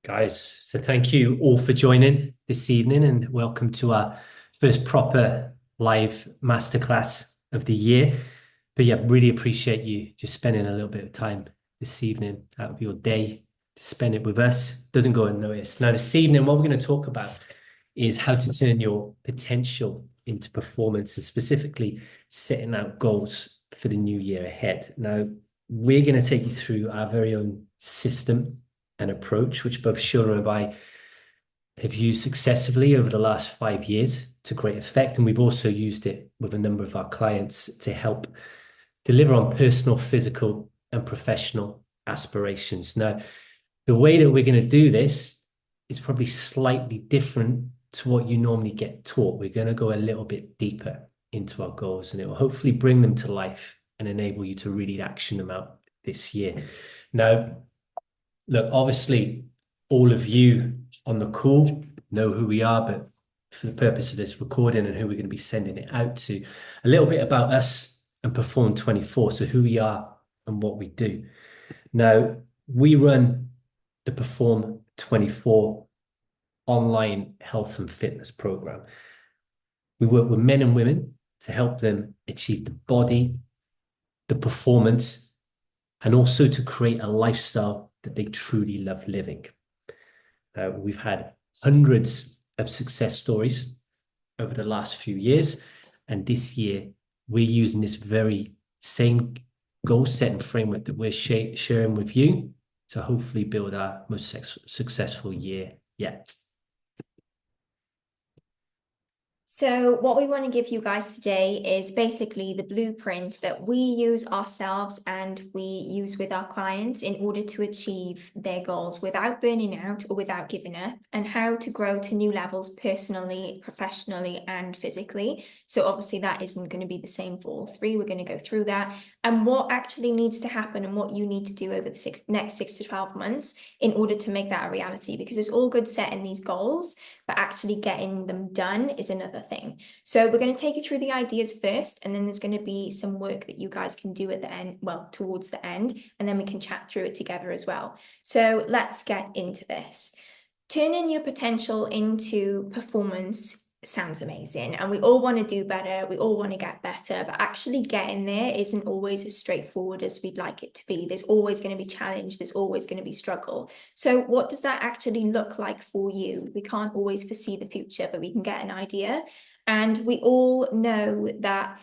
Guys. So thank you all for joining this evening and welcome to our first proper live masterclass of the year. But yeah, really appreciate you just spending a little bit of time this evening out of your day to spend it with us. Doesn't go unnoticed. Now, this evening, what we're going to talk about is how to turn your potential into performance and specifically setting out goals for the new year ahead. Now, we're going to take you through our very own system and approach, which both Shona and I have used successfully over the last 5 years to great effect. And we've also used it with a number of our clients to help deliver on personal, physical, and professional aspirations. Now, the way that we're going to do this is probably slightly different to what you normally get taught. We're going to go a little bit deeper into our goals, and it will hopefully bring them to life and enable you to really action them out this year. Now, look, obviously, all of you on the call know who we are, but for the purpose of this recording and who we're going to be sending it out to, a little bit about us and Perform 24. So who we are and what we do. Now, we run the Perform 24 online health and fitness program. We work with men and women to help them achieve the body, the performance, and also to create a lifestyle that they truly love living. We've had hundreds of success stories over the last few years, and this year we're using this very same goal setting framework that we're sharing with you to hopefully build our most successful year yet. So what we want to give you guys today is basically the blueprint that we use ourselves and we use with our clients in order to achieve their goals without burning out or without giving up, and how to grow to new levels personally, professionally, and physically. So obviously that isn't going to be the same for all three. We're going to go through that and what actually needs to happen and what you need to do over the next 6 to 12 months in order to make that a reality, because it's all good setting these goals, but actually getting them done is another thing. So we're going to take you through the ideas first, and then there's going to be some work that you guys can do at the end, well, towards the end, and then we can chat through it together as well. So let's get into this. Turning your potential into performance sounds amazing, and we all want to do better, we all want to get better, but actually getting there isn't always as straightforward as we'd like it to be. There's always going to be challenge, there's always going to be struggle. So what does that actually look like for you? We can't always foresee the future, but we can get an idea. And we all know that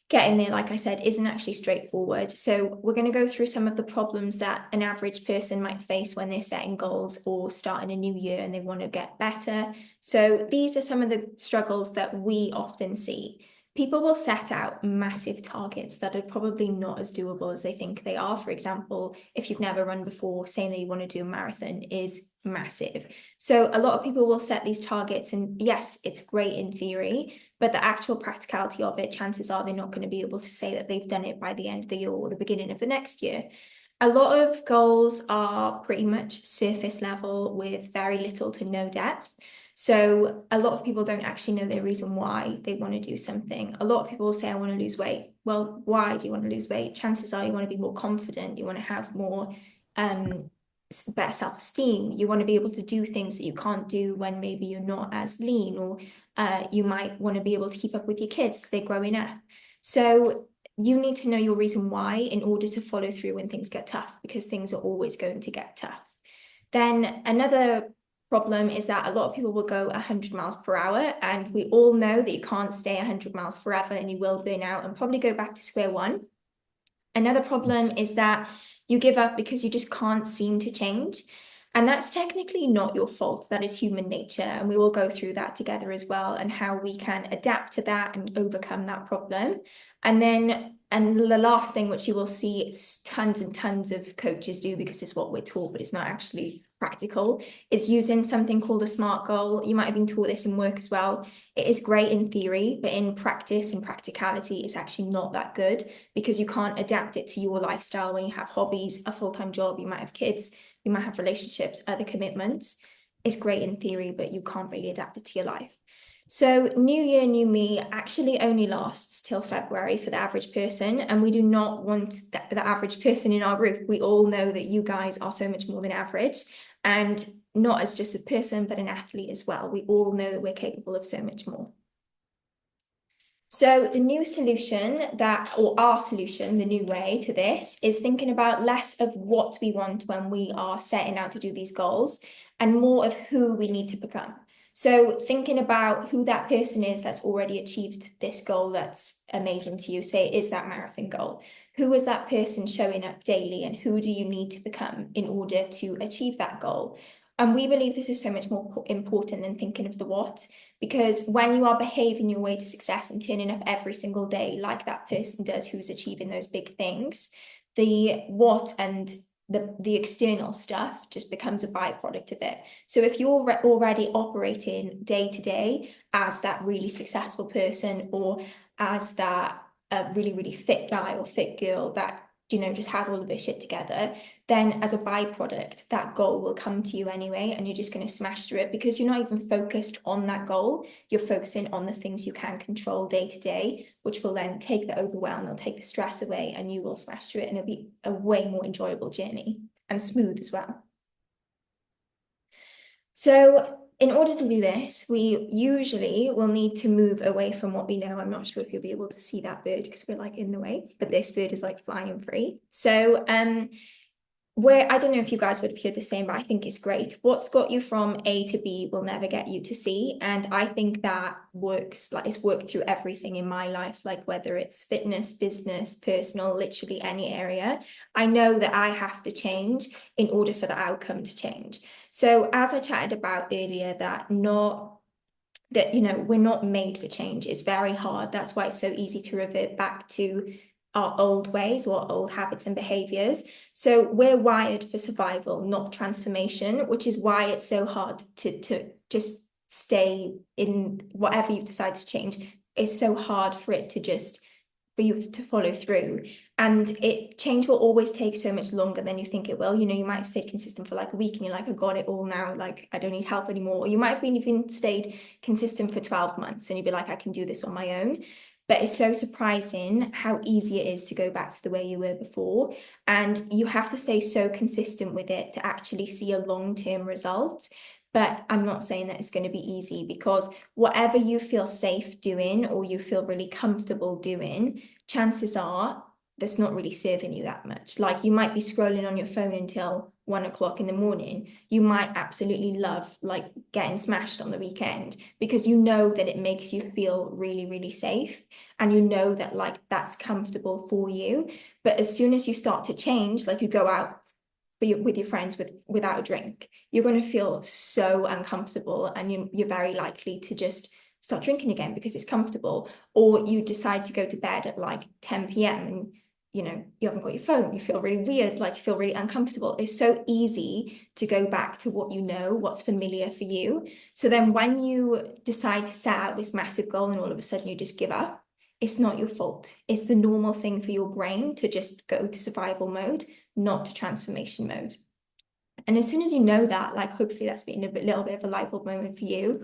getting there, like I said, isn't actually straightforward. So we're going to go through some of the problems that an average person might face when they're setting goals or starting a new year and they want to get better. So these are some of the struggles that we often see. People will set out massive targets that are probably not as doable as they think they are. For example, if you've never run before, saying that you want to do a marathon is massive. So a lot of people will set these targets, and yes, it's great in theory, but the actual practicality of it, chances are they're not going to be able to say that they've done it by the end of the year or the beginning of the next year. A lot of goals are pretty much surface level with very little to no depth. So a lot of people don't actually know their reason why they want to do something. A lot of people will say, I want to lose weight. Well, why do you want to lose weight? Chances are you want to be more confident. You want to have more better self-esteem. You want to be able to do things that you can't do when maybe you're not as lean, or you might want to be able to keep up with your kids as they're growing up. So you need to know your reason why in order to follow through when things get tough, because things are always going to get tough. Then another problem is that a lot of people will go 100 miles per hour, and we all know that you can't stay 100 miles forever and you will burn out and probably go back to square one. Another problem is that you give up because you just can't seem to change. And that's technically not your fault. That is human nature. And we will go through that together as well, and how we can adapt to that and overcome that problem. And the last thing, which you will see tons and tons of coaches do because it's what we're taught, but it's not actually practical, is using something called a SMART goal. You might have been taught this in work as well. It is great in theory, but in practice and practicality, it's actually not that good, because you can't adapt it to your lifestyle when you have hobbies, a full-time job, you might have kids, you might have relationships, other commitments. It's great in theory, but you can't really adapt it to your life. So New Year, New Me actually only lasts till February for the average person, and we do not want the average person in our group. We all know that you guys are so much more than average, and not as just a person, but an athlete as well. We all know that we're capable of so much more. So the new solution or our solution, the new way to this is thinking about less of what we want when we are setting out to do these goals and more of who we need to become. So thinking about who that person is that's already achieved this goal that's amazing to you, say it is that marathon goal. Who is that person showing up daily and who do you need to become in order to achieve that goal? And we believe this is so much more important than thinking of the what, because when you are behaving your way to success and turning up every single day like that person does who's achieving those big things, the what and the external stuff just becomes a byproduct of it. So if you're already operating day to day as that really successful person or as that really, really fit guy or fit girl that just has all of their shit together, then as a byproduct, that goal will come to you anyway, and you're just going to smash through it because you're not even focused on that goal. You're focusing on the things you can control day to day, which will then take the overwhelm, it'll take the stress away, and you will smash through it, and it'll be a way more enjoyable journey and smooth as well. So in order to do this, we usually will need to move away from what we know. I'm not sure if you'll be able to see that bird because we're like in the way, but this bird is like flying free. So I don't know if you guys would have heard the same, but I think it's great. What's got you from A to B will never get you to C. And I think that works, like it's worked through everything in my life, like whether it's fitness, business, personal, literally any area. I know that I have to change in order for the outcome to change. So as I chatted about earlier, we're not made for change. It's very hard. That's why it's so easy to revert back to our old ways or old habits and behaviors. So we're wired for survival, not transformation, which is why it's so hard to just stay in whatever you've decided to change. It's so hard for you to follow through. And change will always take so much longer than you think it will. You might have stayed consistent for like a week and you're like, I got it all now, like I don't need help anymore. Or you might have even stayed consistent for 12 months and you'd be like, I can do this on my own. But it's so surprising how easy it is to go back to the way you were before. And you have to stay so consistent with it to actually see a long-term result. But I'm not saying that it's going to be easy because whatever you feel safe doing or you feel really comfortable doing, chances are that's not really serving you that much. Like you might be scrolling on your phone until 1 o'clock in the morning. You might absolutely love like getting smashed on the weekend because you know that it makes you feel really, really safe. And you know that like that's comfortable for you. But as soon as you start to change, like you go out with your friends without a drink, you're going to feel so uncomfortable and you're very likely to just start drinking again because it's comfortable. Or you decide to go to bed at like 10 p.m. and you haven't got your phone, you feel really weird, like you feel really uncomfortable. It's so easy to go back to what you know, what's familiar for you. So then when you decide to set out this massive goal and all of a sudden you just give up, it's not your fault. It's the normal thing for your brain to just go to survival mode, not to transformation mode. And as soon as you know that, like hopefully that's been a little bit of a light bulb moment for you.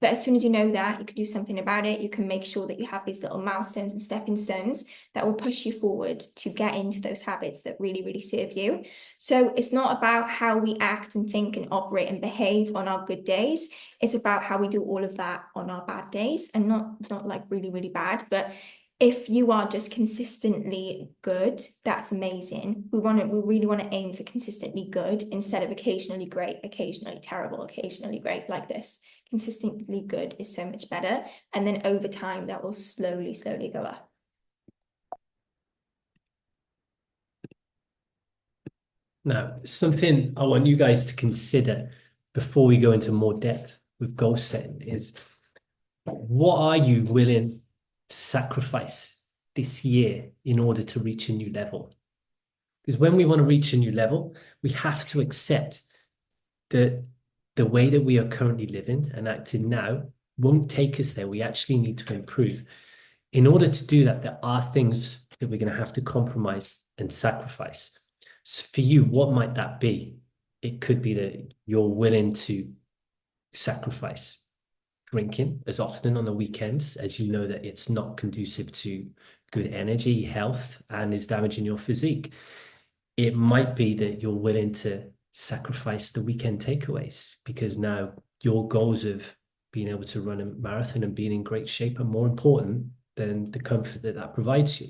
But as soon as you know that, you can do something about it. You can make sure that you have these little milestones and stepping stones that will push you forward to get into those habits that really, really serve you. So it's not about how we act and think and operate and behave on our good days. It's about how we do all of that on our bad days, and not like really, really bad, but if you are just consistently good, that's amazing. We really want to aim for consistently good instead of occasionally great, occasionally terrible, occasionally great, like this. Consistently good is so much better. And then over time, that will slowly, slowly go up. Now, something I want you guys to consider before we go into more depth with goal setting is what are you willing to sacrifice this year in order to reach a new level? Because when we want to reach a new level, we have to accept that the way that we are currently living and acting now won't take us there. We actually need to improve. In order to do that, there are things that we're going to have to compromise and sacrifice. So for you, what might that be? It could be that you're willing to sacrifice drinking as often on the weekends, as you know that it's not conducive to good energy, health, and is damaging your physique. It might be that you're willing to sacrifice the weekend takeaways because now your goals of being able to run a marathon and being in great shape are more important than the comfort that that provides you.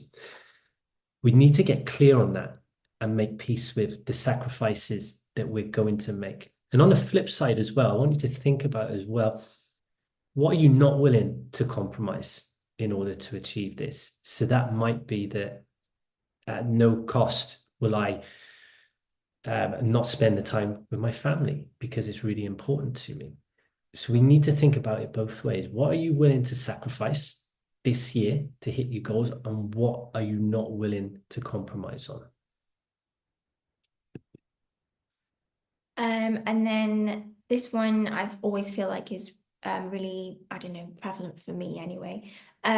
We need to get clear on that and make peace with the sacrifices that we're going to make. And on the flip side as well, I want you to think about as well, what are you not willing to compromise in order to achieve this? So that might be that at no cost will I not spend the time with my family because it's really important to me. So we need to think about it both ways. What are you willing to sacrifice this year to hit your goals, and what are you not willing to compromise on? And then this one I've always feel like is really, I don't know, prevalent for me anyway.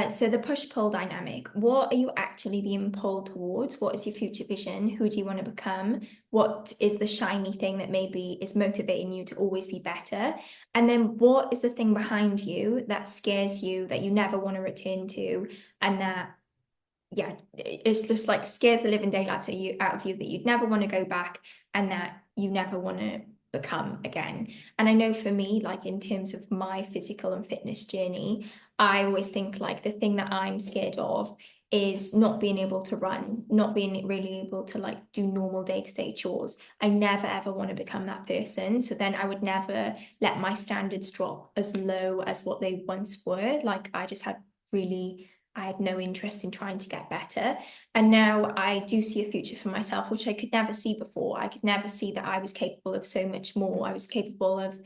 So the push-pull dynamic, what are you actually being pulled towards? What is your future vision? Who do you want to become? What is the shiny thing that maybe is motivating you to always be better? And then what is the thing behind you that scares you, that you never want to return to, and that yeah, it's just like scares the living daylights out of you that you'd never want to go back and that you never want to become again. And I know for me, like in terms of my physical and fitness journey, I always think like the thing that I'm scared of is not being able to run, not being really able to like do normal day-to-day chores. I never ever want to become that person. So then I would never let my standards drop as low as what they once were. Like I had no interest in trying to get better. And now I do see a future for myself, which I could never see before. I could never see that I was capable of so much more. I was capable of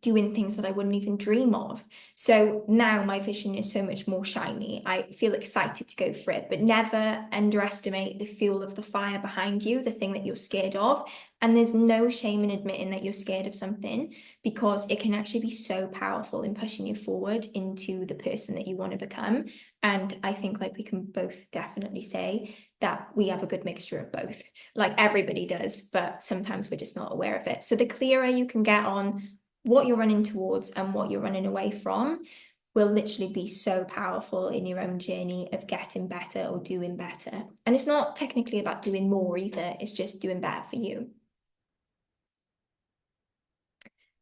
doing things that I wouldn't even dream of. So now my vision is so much more shiny. I feel excited to go for it, but never underestimate the fuel of the fire behind you, the thing that you're scared of. And there's no shame in admitting that you're scared of something because it can actually be so powerful in pushing you forward into the person that you want to become. And I think like we can both definitely say that we have a good mixture of both. Like everybody does, but sometimes we're just not aware of it. So the clearer you can get on what you're running towards and what you're running away from will literally be so powerful in your own journey of getting better or doing better. And it's not technically about doing more either, it's just doing better for you.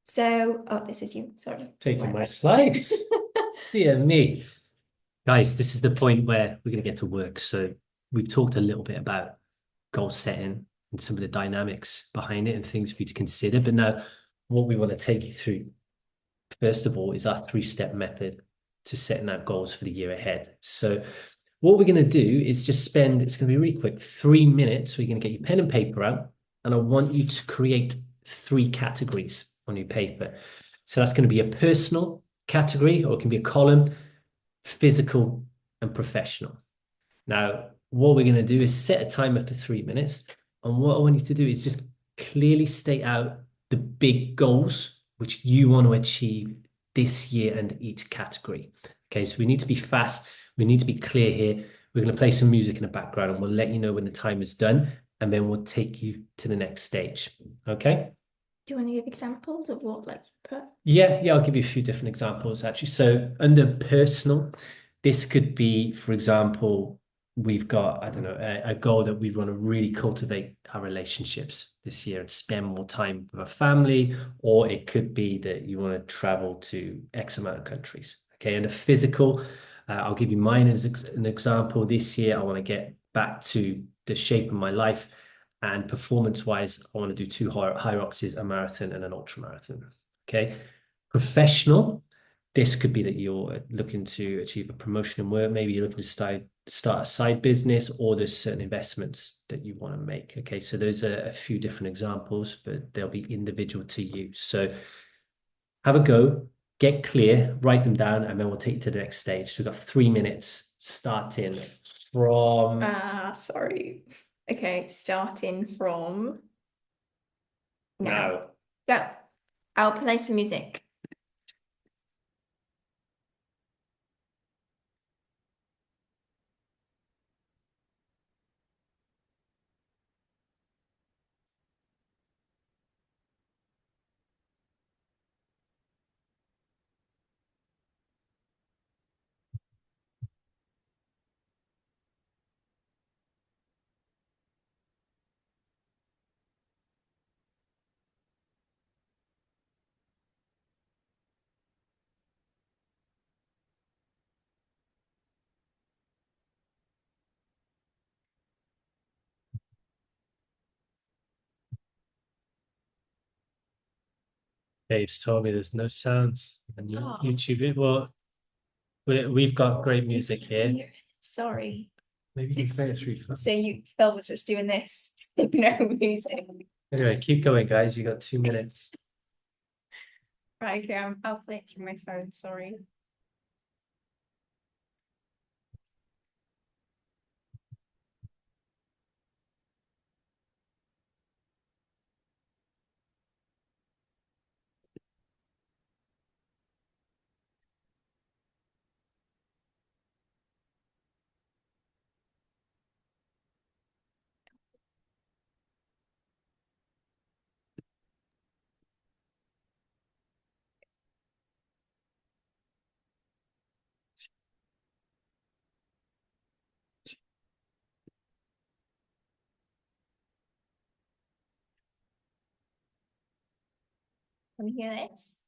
So, oh, this is you, sorry. Taking my slides. Dear me. Guys, this is the point where we're going to get to work. So we've talked a little bit about goal setting and some of the dynamics behind it and things for you to consider. But now what we want to take you through, first of all, is our three-step method to setting out goals for the year ahead. So what we're going to do is just spend, it's going to be really quick, 3 minutes. We're going to get your pen and paper out, and I want you to create 3 categories on your paper. So that's going to be a personal category, or it can be a column, physical, and professional. Now, what we're going to do is set a timer for 3 minutes. And what I want you to do is just clearly state out the big goals which you want to achieve this year and each category. Okay, so we need to be fast. We need to be clear here. We're going to play some music in the background and we'll let you know when the time is done. And then we'll take you to the next stage. Okay? Do you want to give examples of what like put? Yeah, I'll give you a few different examples actually. So under personal, this could be, for example, we've got, I don't know, a goal that we want to really cultivate our relationships this year and spend more time with our family, or it could be that you want to travel to X amount of countries. Okay, and a physical, I'll give you mine as an example. This year, I want to get back to the shape of my life. And performance-wise, I want to do 2 Hyroxes, a marathon and an ultra marathon. Okay. Professional, this could be that you're looking to achieve a promotion in work. Maybe you're looking to start a side business, or there's certain investments that you want to make. Okay. So those are a few different examples, but they'll be individual to you. So have a go, get clear, write them down, and then we'll take you to the next stage. So we've got 3 minutes starting from Sorry. Okay, starting from now. Go. I'll play some music. Dave's told me there's no sounds on Oh. YouTube. Well, we've got great music here. Sorry. Maybe you can play it through phone. So Phil was just doing this. No music. Anyway, keep going, guys. You got 2 minutes. Right, okay, I'll play it through my phone, sorry. Can you hear this?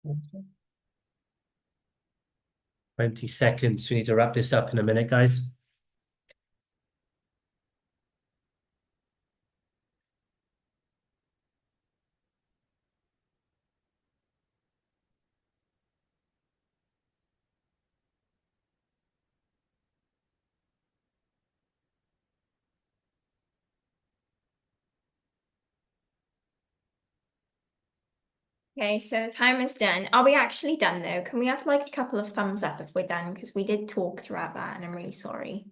Okay. 20 seconds. We need to wrap this up in a minute, guys. Okay, so time is done. Are we actually done though? Can we have like a couple of thumbs up if we're done? Because we did talk throughout that and I'm really sorry.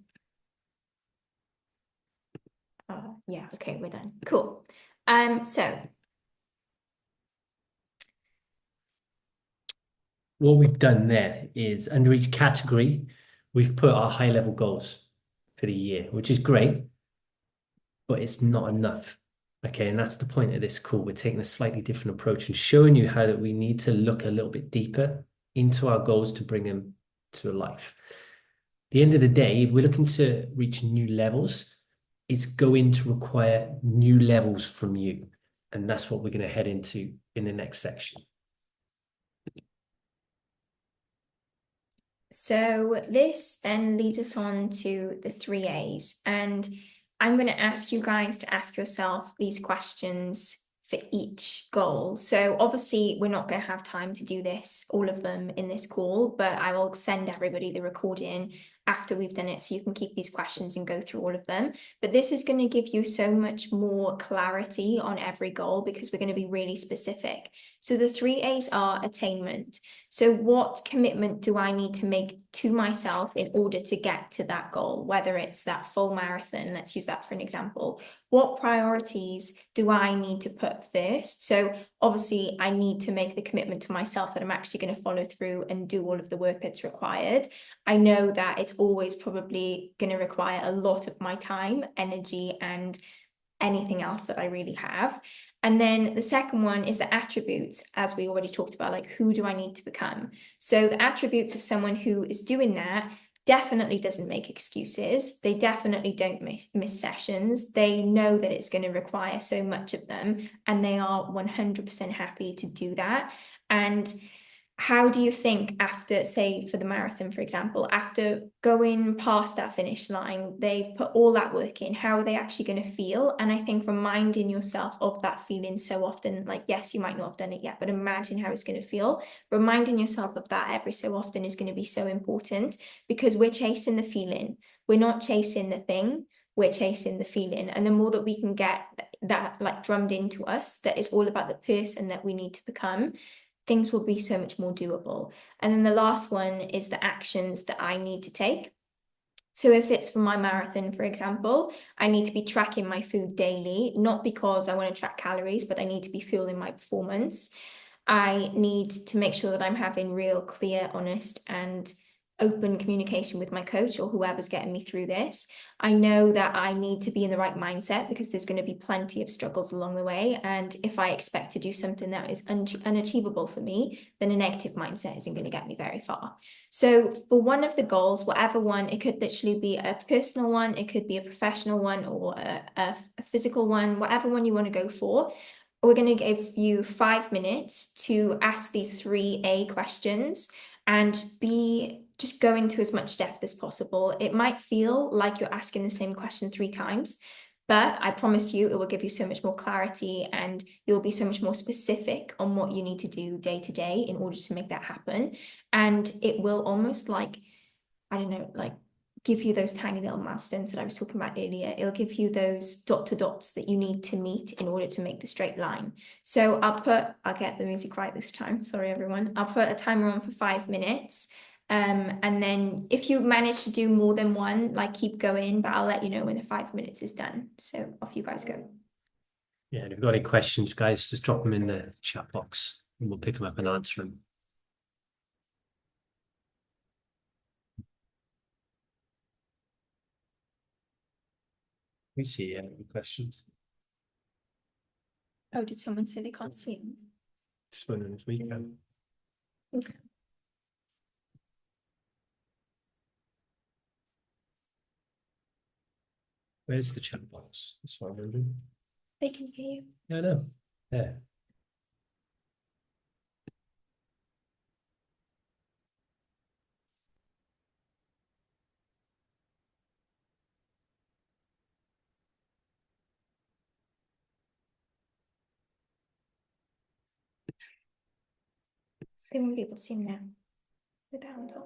Yeah, okay, we're done. Cool. So What we've done there is under each category, we've put our high level goals for the year, which is great, but it's not enough. Okay, and that's the point of this call. We're taking a slightly different approach and showing you how that we need to look a little bit deeper into our goals to bring them to life. At the end of the day, if we're looking to reach new levels, it's going to require new levels from you. And that's what we're going to head into in the next section. So this then leads us on to the 3As. And I'm going to ask you guys to ask yourself these questions for each goal. So obviously we're not going to have time to do this, all of them in this call, but I will send everybody the recording after we've done it so you can keep these questions and go through all of them. But this is going to give you so much more clarity on every goal because we're going to be really specific. So the 3As are attainment. So what commitment do I need to make to myself in order to get to that goal, whether it's that full marathon, let's use that for an example. What priorities do I need to put first? So obviously I need to make the commitment to myself that I'm actually going to follow through and do all of the work that's required. I know that it's always probably going to require a lot of my time, energy, and anything else that I really have. And then the second one is the attributes, as we already talked about, like who do I need to become? So the attributes of someone who is doing that definitely doesn't make excuses. They definitely don't miss sessions. They know that it's going to require so much of them, and they are 100% happy to do that. And how do you think after, say, for the marathon, for example, after going past that finish line, they've put all that work in, how are they actually going to feel? And I think reminding yourself of that feeling so often, like, yes, you might not have done it yet, but imagine how it's going to feel. Reminding yourself of that every so often is going to be so important because we're chasing the feeling. We're not chasing the thing. We're chasing the feeling. And the more that we can get that like drummed into us, that it's all about the person that we need to become, things will be so much more doable. And then the last one is the actions that I need to take. So if it's for my marathon, for example, I need to be tracking my food daily, not because I want to track calories, but I need to be fueling my performance. I need to make sure that I'm having real, clear, honest, and open communication with my coach or whoever's getting me through this. I know that I need to be in the right mindset because there's going to be plenty of struggles along the way. And if I expect to do something that is unachievable for me, then a negative mindset isn't going to get me very far. So for one of the goals, whatever one, it could literally be a personal one, it could be a professional one or a physical one, whatever one you want to go for. We're going to give you 5 minutes to ask these 3A questions and be just go into as much depth as possible. It might feel like you're asking the same question 3 times, but I promise you it will give you so much more clarity and you'll be so much more specific on what you need to do day to day in order to make that happen. And it will almost like, I don't know, like give you those tiny little milestones that I was talking about earlier. It'll give you those dot to dots that you need to meet in order to make the straight line. So I'll get the music right this time. Sorry, everyone. I'll put a timer on for 5 minutes. And then if you manage to do more than one, like keep going, but I'll let you know when the 5 minutes is done. So off you guys go. Yeah, and if you've got any questions, guys, just drop them in the chat box and we'll pick them up and answer them. We see any questions. Oh, did someone say they can't see him? Just wondering if we can. Okay. Where's the chat box? That's what I'm wondering. They can hear you. Yeah, I know. There. They won't be able to see him now with the hand on.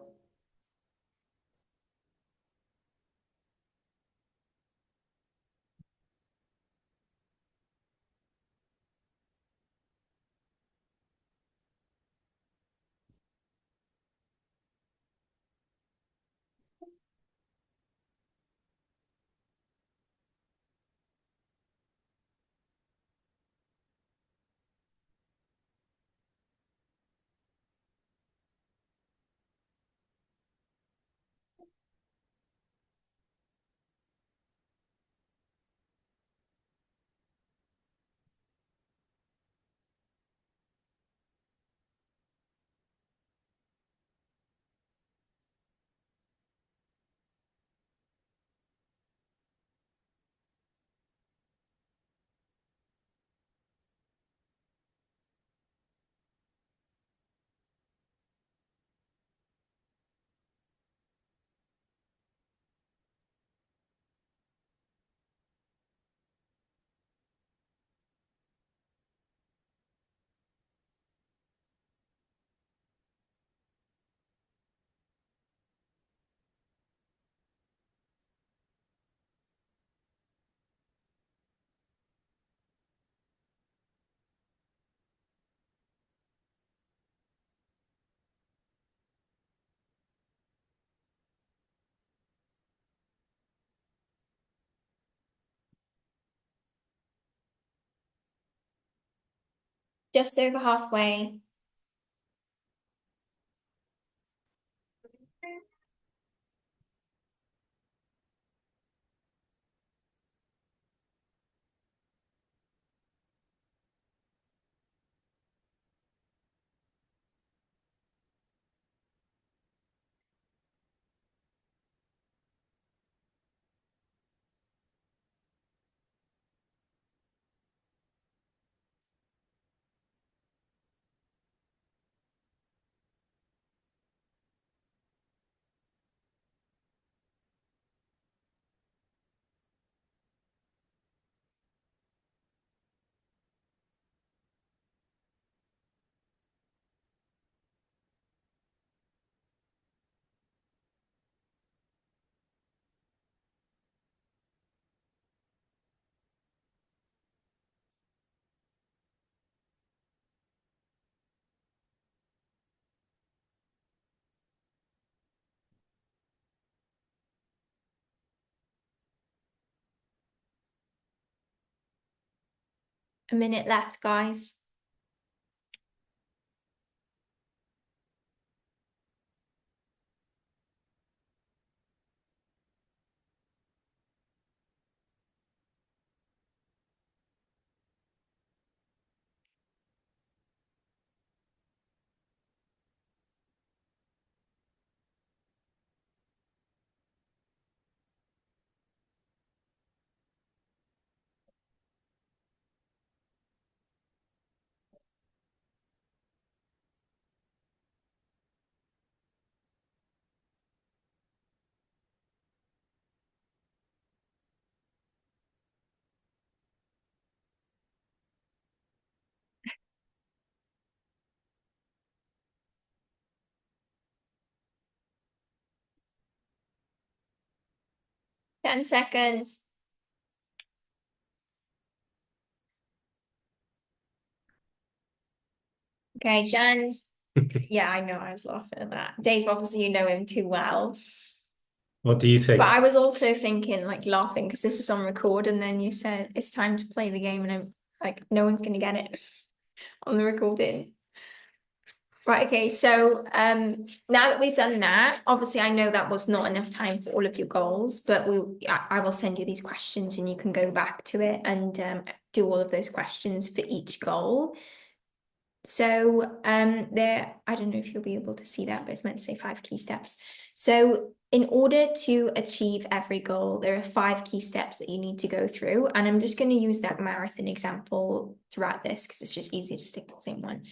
Just over halfway. A minute left, guys. Ten seconds. Okay, Jen. Yeah, I know I was laughing at that. Dave, obviously you know him too well. What do you But think? I was also thinking, like, laughing because this is on record, and then you said it's time to play the game, and I'm like, no one's gonna get it on the recording. Right, okay, so now that we've done that, obviously I know that was not enough time for all of your goals, but I will send you these questions and you can go back to it and do all of those questions for each goal. So I don't know if you'll be able to see that, but it's meant to say 5 key steps. So in order to achieve every goal, there are 5 key steps that you need to go through. And I'm just going to use that marathon example throughout this because it's just easier to stick to the same one.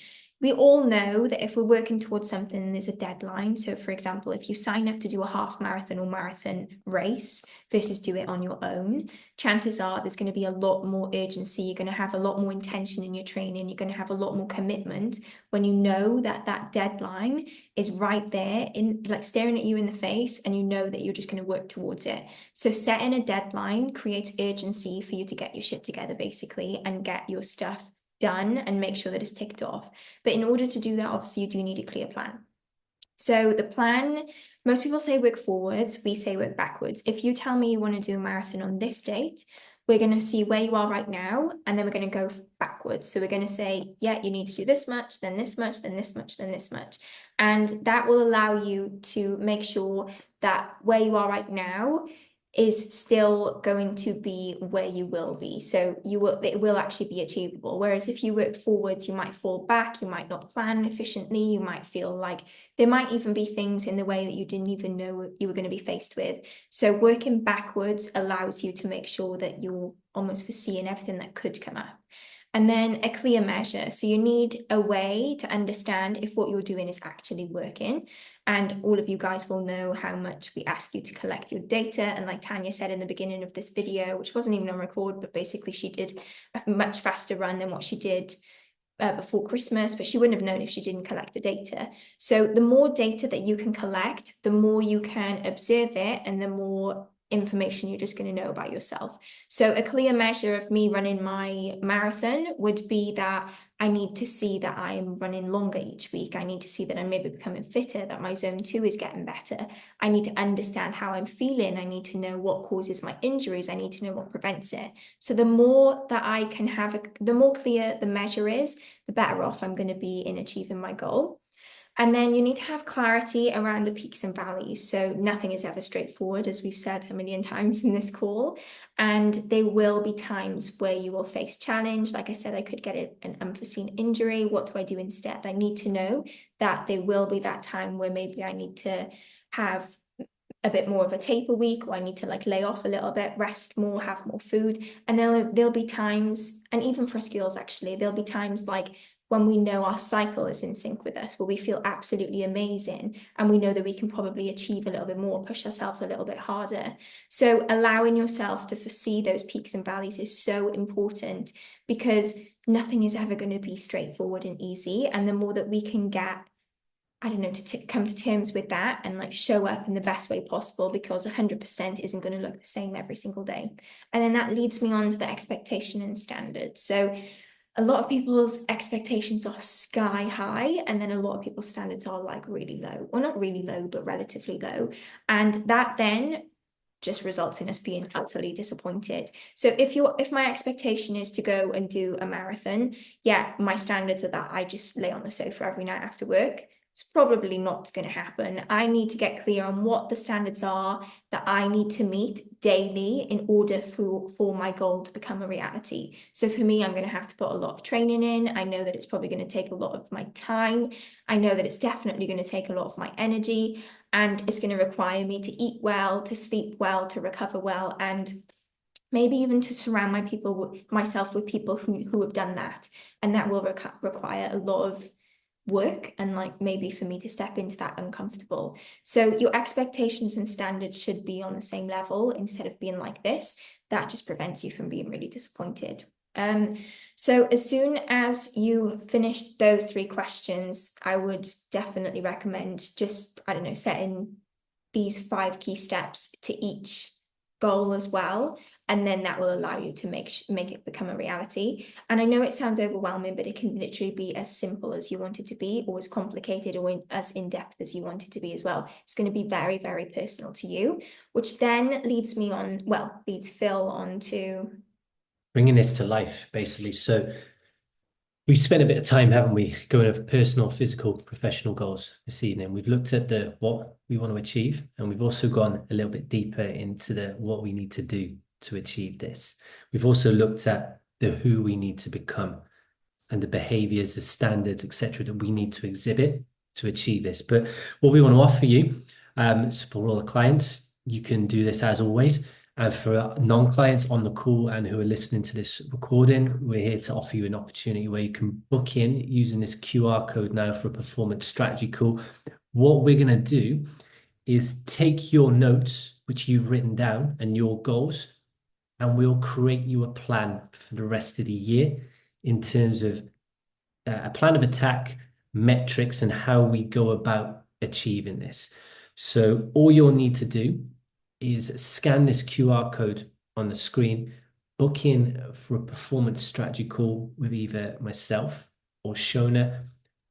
We all know that if we're working towards something, there's a deadline. So for example, if you sign up to do a half marathon or marathon race versus do it on your own, chances are there's going to be a lot more urgency. You're going to have a lot more intention in your training. You're going to have a lot more commitment when you know that that deadline is right there, in like staring at you in the face, and you know that you're just going to work towards it. So setting a deadline creates urgency for you to get your shit together, basically, and get your stuff done and make sure that it's ticked off. But in order to do that, obviously, you do need a clear plan. So the plan, most people say work forwards, we say work backwards. If you tell me you want to do a marathon on this date, we're going to see where you are right now, and then we're going to go backwards. So we're going to say, yeah, you need to do this much, then this much, then this much, then this much. And that will allow you to make sure that where you are right now is still going to be where you will be. So it will actually be achievable. Whereas if you work forwards, you might fall back, you might not plan efficiently, you might feel like there might even be things in the way that you didn't even know you were going to be faced with. So working backwards allows you to make sure that you're almost foreseeing everything that could come up. And then a clear measure. So you need a way to understand if what you're doing is actually working. And all of you guys will know how much we ask you to collect your data. And like Tanya said in the beginning of this video, which wasn't even on record, but basically she did a much faster run than what she did before Christmas, but she wouldn't have known if she didn't collect the data. So the more data that you can collect, the more you can observe it, and the more information you're just going to know about yourself. So a clear measure of me running my marathon would be that I need to see that I'm running longer each week. I need to see that I'm maybe becoming fitter, that my zone 2 is getting better. I need to understand how I'm feeling. I need to know what causes my injuries. I need to know what prevents it. So the more that I can have, the more clear the measure is, the better off I'm going to be in achieving my goal. And then you need to have clarity around the peaks and valleys. So nothing is ever straightforward, as we've said a million times in this call. And there will be times where you will face challenge. Like I said, I could get an unforeseen injury. What do I do instead? I need to know that there will be that time where maybe I need to have a bit more of a taper week, or I need to like lay off a little bit, rest more, have more food. And there'll be times, and even for us girls actually, there'll be times like when we know our cycle is in sync with us, where we feel absolutely amazing and we know that we can probably achieve a little bit more, push ourselves a little bit harder. So allowing yourself to foresee those peaks and valleys is so important, because nothing is ever going to be straightforward and easy. And the more that we can get, I don't know, to come to terms with that and like show up in the best way possible, because 100% isn't going to look the same every single day. And then that leads me on to the expectation and standards. So a lot of people's expectations are sky high, and then a lot of people's standards are like really low, or not really low, but relatively low. And that then just results in us being utterly disappointed. So if my expectation is to go and do a marathon, yeah, my standards are that I just lay on the sofa every night after work. It's probably not going to happen. I need to get clear on what the standards are that I need to meet daily in order for my goal to become a reality. So for me, I'm going to have to put a lot of training in. I know that it's probably going to take a lot of my time. I know that it's definitely going to take a lot of my energy, and it's going to require me to eat well, to sleep well, to recover well, and maybe even to surround myself with people who have done that. And that will require a lot of work, and like maybe for me to step into that uncomfortable. So your expectations and standards should be on the same level instead of being like this. That just prevents you from being really disappointed. So as soon as you finish those 3 questions, I would definitely recommend just, I don't know, setting these 5 key steps to each goal as well, and then that will allow you to make it become a reality. And I know it sounds overwhelming, but it can literally be as simple as you want it to be, or as complicated or as in-depth as you want it to be as well. It's going to be very, very personal to you, which then leads Phil on to Bringing this to life, basically. So we spent a bit of time, haven't we, going over personal, physical, professional goals this evening. We've looked at the what we want to achieve, and we've also gone a little bit deeper into the what we need to do to achieve this. We've also looked at the who we need to become and the behaviors, the standards, etc., that we need to exhibit to achieve this. But what we want to offer you, so for all the clients, you can do this as always. And for non-clients on the call and who are listening to this recording, we're here to offer you an opportunity where you can book in using this QR code now for a performance strategy call. What we're going to do is take your notes, which you've written down, and your goals, and we'll create you a plan for the rest of the year in terms of a plan of attack, metrics, and how we go about achieving this. So all you'll need to do is scan this QR code on the screen, book in for a performance strategy call with either myself or Shona,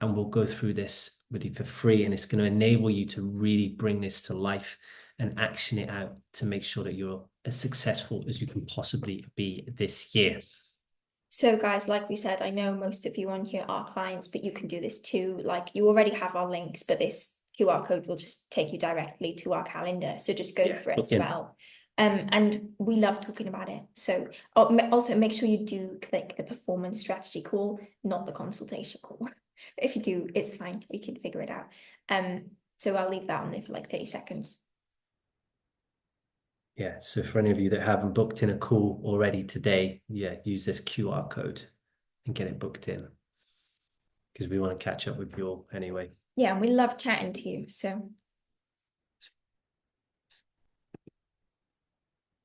and we'll go through this with you for free. And it's going to enable you to really bring this to life and action it out to make sure that you're as successful as you can possibly be this year. So guys, like we said, I know most of you on here are clients, but you can do this too. Like, you already have our links, but this QR code will just take you directly to our calendar. So just go for it as well. And we love talking about it. So also make sure you do click the performance strategy call, not the consultation call. If you do, it's fine. We can figure it out. So I'll leave that on there for like 30 seconds. Yeah, so for any of you that haven't booked in a call already today, yeah, use this QR code and get it booked in, because we want to catch up with you all anyway. Yeah, and we love chatting to you.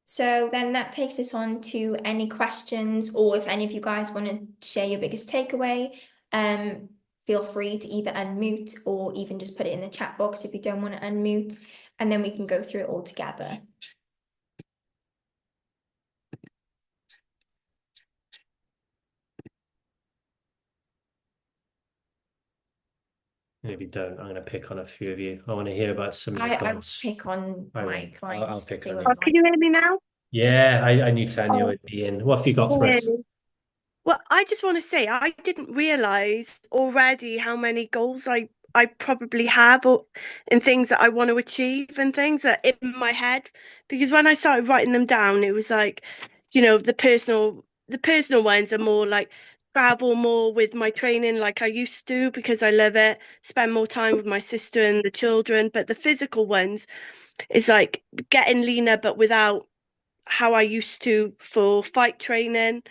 So then that takes us on to any questions, or if any of you guys want to share your biggest takeaway, feel free to either unmute or even just put it in the chat box if you don't want to unmute, and then we can go through it all together. And if you don't, I'm going to pick on a few of you. I want to hear about some of your goals. I pick on my clients. I'll pick on you. you. Can you hear me now? Yeah, I knew Tanya would be in. What have you got for us? Well, I just want to say I didn't realize already how many goals I probably have, or and things that I want to achieve and things that are in my head. Because when I started writing them down, it was like, the personal ones are more like travel more with my training like I used to because I love it, spend more time with my sister and the children. But the physical ones is like getting leaner but without how I used to for fight training.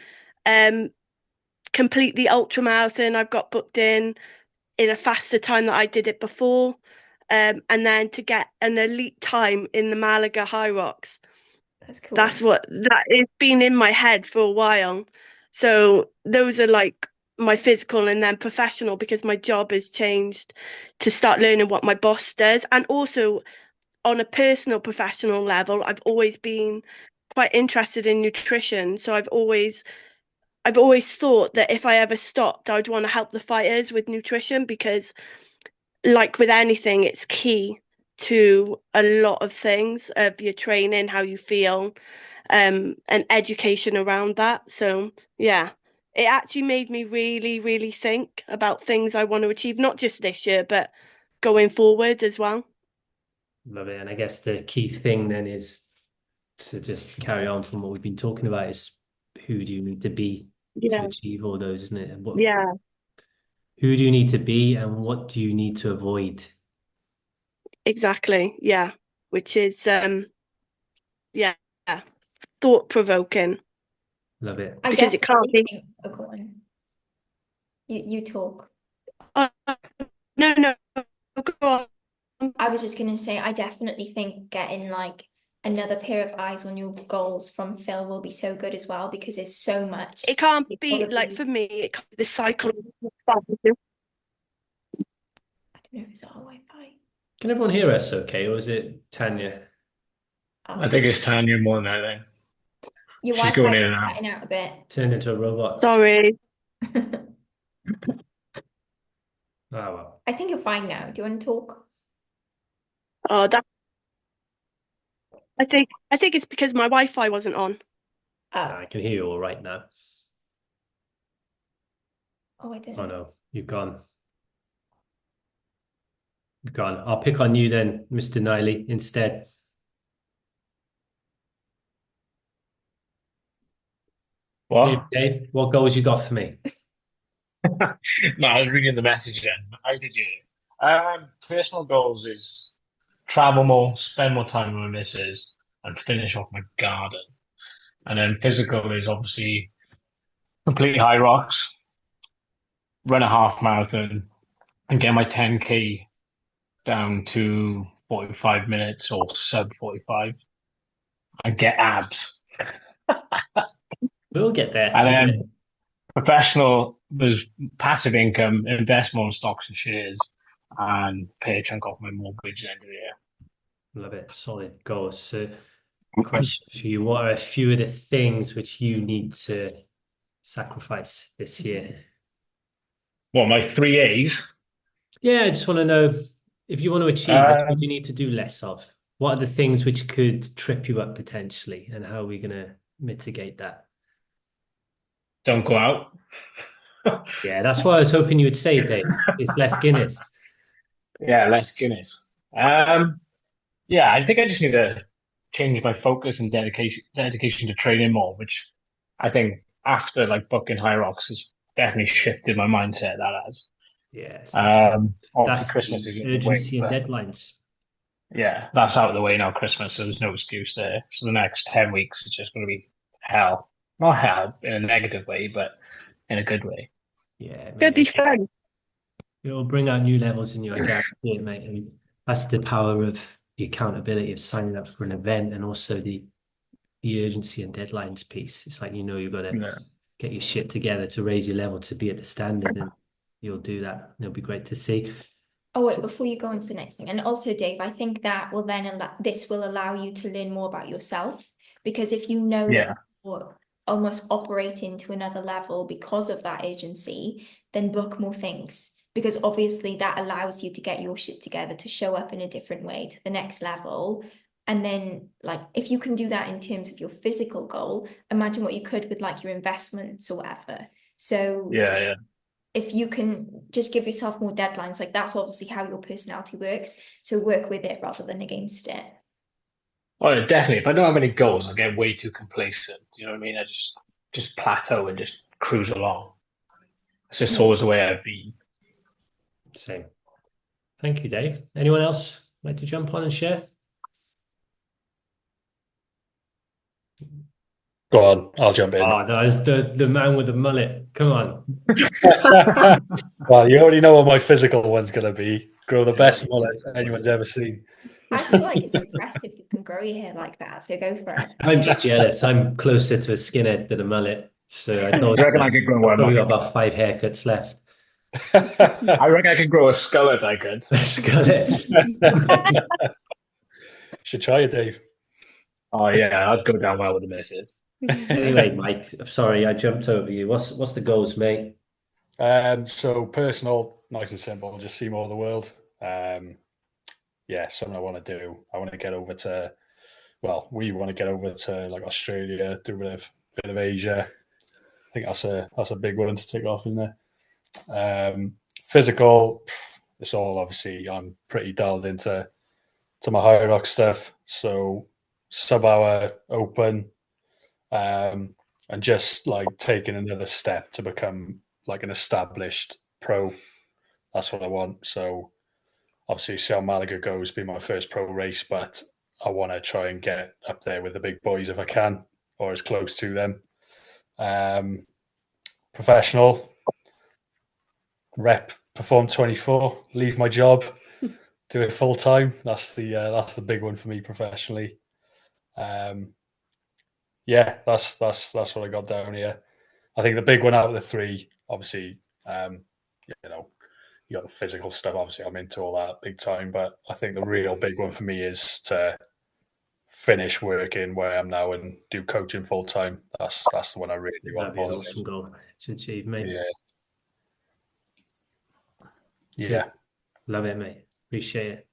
Um, Complete the ultra marathon I've got booked in a faster time that I did it before. And then to get an elite time in the Malaga High Rocks. That's cool. That has been in my head for a while. So those are like my physical, and then professional, because my job has changed to start learning what my boss does. And also on a personal professional level, I've always been quite interested in nutrition. So I've always thought that if I ever stopped, I'd want to help the fighters with nutrition, because like with anything, it's key. to a lot of things of your training, how you feel, and education around that. So yeah, it actually made me really, really think about things I want to achieve, not just this year, but going forward as well. Love it. And I guess the key thing then is to just carry on from what we've been talking about is who do you need to be to Yeah, achieve all those, isn't it? And yeah, who do you need to be and what do you need to avoid? exactly. Yeah, which is yeah, thought provoking Love it. I because it can't definitely be. think, oh, go on. You talk. Oh, no, no, go on. I was just gonna say, I definitely think getting like another pair of eyes on your goals from Phil will be so good as well because there's so much. It can't You've be gotta like be, for me. It can't be the cycle. I don't know, is that our Wi-Fi? Can everyone hear us okay? Or is it Tanya? I Oh, think it's Tanya more than anything. your She's Wi-Fi going is in and just out. cutting out a bit. Turned into a robot. Sorry. Oh, well. I think you're fine now. Do you want to talk? Oh, that I think it's because my Wi-Fi wasn't on. I can hear you all right now. Oh, I didn't. Oh no, you've gone. You've gone. I'll pick on you then, Mr. Niley, instead. Hey, What? Dave, what goals you got for me? No, I was reading the message then. How did you? Personal goals is travel more, spend more time with my missus, and finish off my garden. And then physical is obviously complete high rocks, run a half marathon, and get my 10K down to 45 minutes or sub 45 and get abs. We'll get there. And then professional was passive income, invest more in stocks and shares, and pay a chunk off my mortgage at the end of the year. Love it. Solid goals. So, question for you: what are a few of the things which you need to sacrifice this year? What, my three A's? Yeah, I just want to know if you want to achieve it, what do you Um, need to do less of? What are the things which could trip you up potentially, and how are we going to mitigate that? don't go out. Yeah, that's what I was hoping you would say, Dave. It's less Guinness. Yeah, less Guinness. Yeah, I think I just need to change my focus and dedication to training more, which I think after like booking High Rocks has definitely shifted my mindset. That has. Yes, definitely. Obviously That's Christmas the is in the way, urgency and but deadlines. yeah, that's out of the way now. Christmas, so there's no excuse there. So the next 10 weeks is just going to be hell. Not hell in a negative way, but in a good way. Yeah, Gonna be mate. fun. It'll bring out new levels in you, I guarantee it, mate. And that's the power of the accountability of signing up for an event and also the urgency and deadlines piece. It's like you've got to Yeah. get your shit together to raise your level to be at the standard, and you'll do that. It'll be great to see. Oh, wait, before you go on to the next thing, and also, Dave, I think that will then this will allow you to learn more about yourself because if you know that Yeah. you're almost operating to another level because of that urgency, then book more things because obviously that allows you to get your shit together to show up in a different way to the next level. And then, like, if you can do that in terms of your physical goal, imagine what you could with like your investments or whatever. So Yeah. Yeah. if you can just give yourself more deadlines, like that's obviously how your personality works. So work with it rather than against it. Oh, yeah, definitely. If I don't have any goals, I get way too complacent. You know what I mean? I just plateau and just cruise along. It's just Yeah. always the way I've been. Same. Thank you, Dave. Anyone else like to jump on and share? Go on, I'll jump in. Oh, that is the man with the mullet. Come on. Well, you already know what my physical one's going to be. Grow the best mullet anyone's ever seen. I feel like it's impressive you can grow your hair like that. So go for it. I'm just jealous. I'm closer to a skinhead than a mullet. So I thought I reckon I could grow I've one. probably got about 5 haircuts left. I reckon I could grow a skullet. I could. Skeletons. Should try it, Dave. Oh yeah, I'd go down well with the missus. Anyway, Mike, I'm sorry I jumped over you. What's the goals, mate? So personal, nice and simple. Just see more of the world. yeah, something I want to do. I want to get over to, well, we want to get over to like Australia, do a bit of Asia. I think that's a big one to tick off, isn't it? Physical, it's all obviously I'm pretty dialed into my high rock stuff. So sub-hour open, and just like taking another step to become like an established pro. That's what I want. So obviously, see how Malaga goes, be my first pro race, but I want to try and get up there with the big boys if I can, or as close to them. Professional, perform 24, leave my job, do it full time. That's the big one for me professionally. Yeah, that's what I got down here. I think the big one out of the three, obviously, you know, you got the physical stuff. Obviously, I'm into all that big time, but I think the real big one for me is to finish working where I am now and do coaching full time. That's the one I really That'd want be an more than awesome goal to achieve, mate. Yeah. Good. Love it, mate. Appreciate it.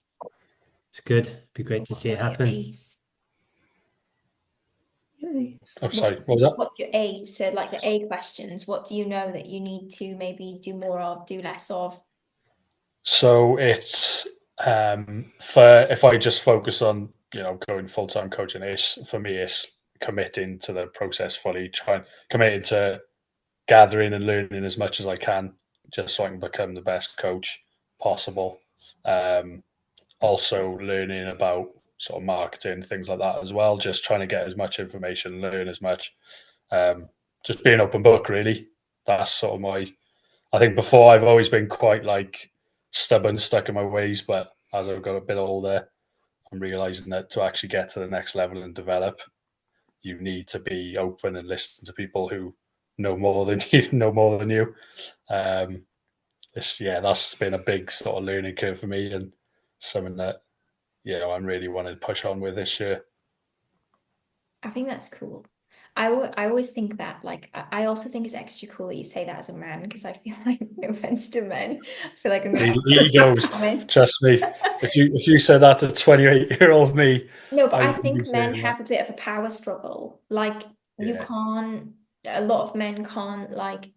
It's good. Be great to see it happen. Oh, sorry. What was that? What's your A? So like the A questions, what do you know that you need to maybe do more of, do less of? So it's for if I just focus on going full time coaching, for me it's committing to the process fully, committing to gathering and learning as much as I can, just so I can become the best coach possible. Also learning about sort of marketing, things like that as well. Just trying to get as much information, learn as much. Just being open book, really. That's sort of my. I think before I've always been quite like stubborn, stuck in my ways, but as I've got a bit older, I'm realizing that to actually get to the next level and develop, you need to be open and listen to people who know more than you. That's been a big sort of learning curve for me, and something that I'm really wanting to push on with this year. I think that's cool. I always think that, like, I also think it's extra cool that you say that as a man, because I feel like, no offense to men, I feel like I'm going The egos, trust me. If you said that to 28-year-old me, No, but I wouldn't be think men saying have a bit of a power struggle. Like, you Yeah. can't, a lot of men can't like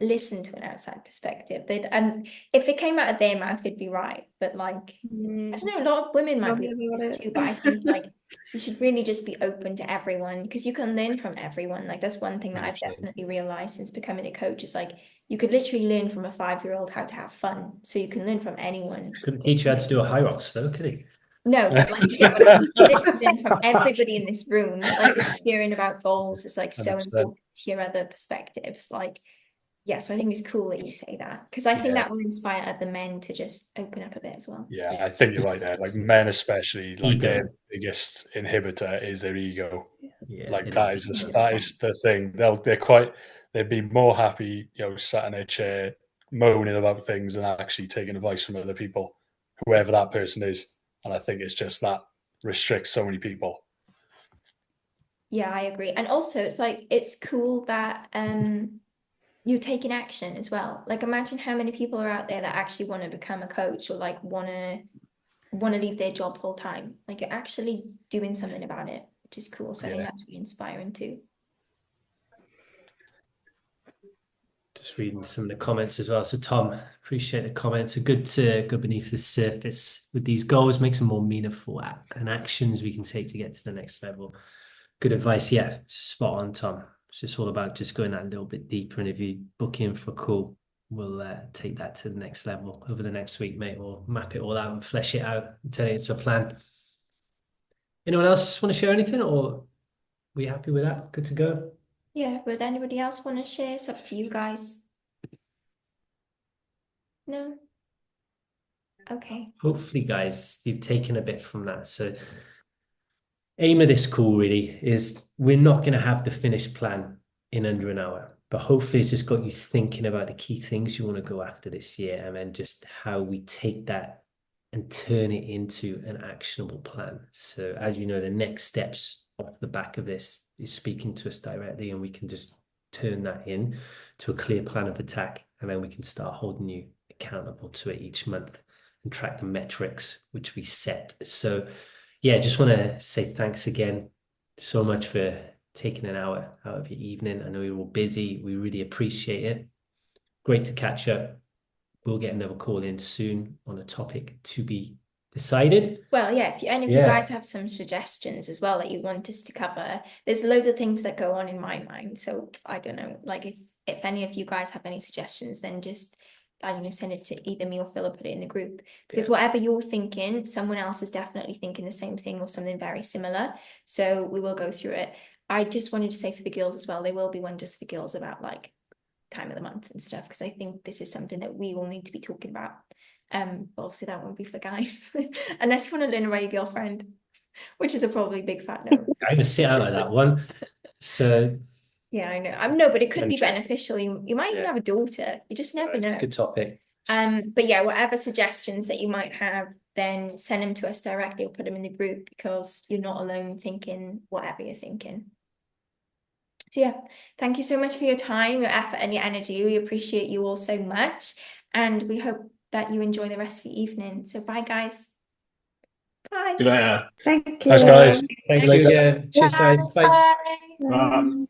listen to an outside perspective. And if it came out of their mouth, it'd be right. But like, I don't know, a lot of women might be like this too, but I think like you should really just be open to everyone, because you can learn from everyone. Like, that's one thing that I've 100%. definitely realized since becoming a coach, is like you could literally learn from a 5-year-old how to have fun. So you can learn from anyone. Couldn't teach you how to do a high rocks though, could he? No, but like, yeah, but like, you can literally learn from everybody in this room. Like, hearing about goals is like so 100%. important to hear other perspectives. Like, yes, I think it's cool that you say that, because I think Yeah. that will inspire other men to just open up a bit as well. Yeah, I think you're right there. Like men, especially, like Ego. their biggest inhibitor is their ego. Yeah, Like it that is. is the thing. They'd be more happy, sat in a chair moaning about things and actually taking advice from other people, whoever that person is. And I think it's just that restricts so many people. Yeah, I agree. And also, it's like, it's cool that you're taking action as well. Like, imagine how many people are out there that actually want to become a coach, or like want to leave their job full time. Like, you're actually doing something about it, which is cool. So I think that's really inspiring too. Just reading some of the comments as well. So Tom, appreciate the comments. So good to go beneath the surface with these goals, make some more meaningful and actions we can take to get to the next level. Good advice. Yeah, spot on, Tom. It's just all about just going that little bit deeper. And if you book in for a call, we'll take that to the next level over the next week, mate. We'll map it all out and flesh it out and turn it into a plan. Anyone else want to share anything, or are we happy with that? Good to go? Yeah, would anybody else want to share? It's up to you guys. No? Okay. Hopefully, guys, you've taken a bit from that. So aim of this call really is we're not going to have the finished plan in under an hour, but hopefully it's just got you thinking about the key things you want to go after this year, and then just how we take that and turn it into an actionable plan. So as you know, the next steps off the back of this is speaking to us directly, and we can just turn that in to a clear plan of attack, and then we can start holding you accountable to it each month and track the metrics which we set. So yeah, just want to say thanks again so much for taking an hour out of your evening. I know you're all busy. We really appreciate it. Great to catch up. We'll get another call in soon on a topic to be decided. Well, yeah, if any of you guys have some suggestions as well that you want us to cover, there's loads of things that go on in my mind. So I don't know, like if any of you guys have any suggestions, then just I don't know, send it to either me or Phil or put it in the group. Because whatever you're thinking, someone else is definitely thinking the same thing or something very similar. So we will go through it. I just wanted to say for the girls as well, there will be one just for girls about like time of the month and stuff, because I think this is something that we all need to be talking about. But obviously that won't be for guys, unless you want to learn about your girlfriend, which is a probably big fat no. I'm gonna sit out of that one. So yeah, I know. No, but it could be beneficial. You might even have a daughter. You just never know. Good topic. But yeah, whatever suggestions that you might have, then send them to us directly or put them in the group, because you're not alone thinking whatever you're thinking. So yeah, thank you so much for your time, your effort, and your energy. We appreciate you all so much, and we hope that you enjoy the rest of your evening. So bye, guys. Bye. Good night. Thank you. Thanks, guys. Thank you later. again. Cheers, guys. Bye. Bye. Bye.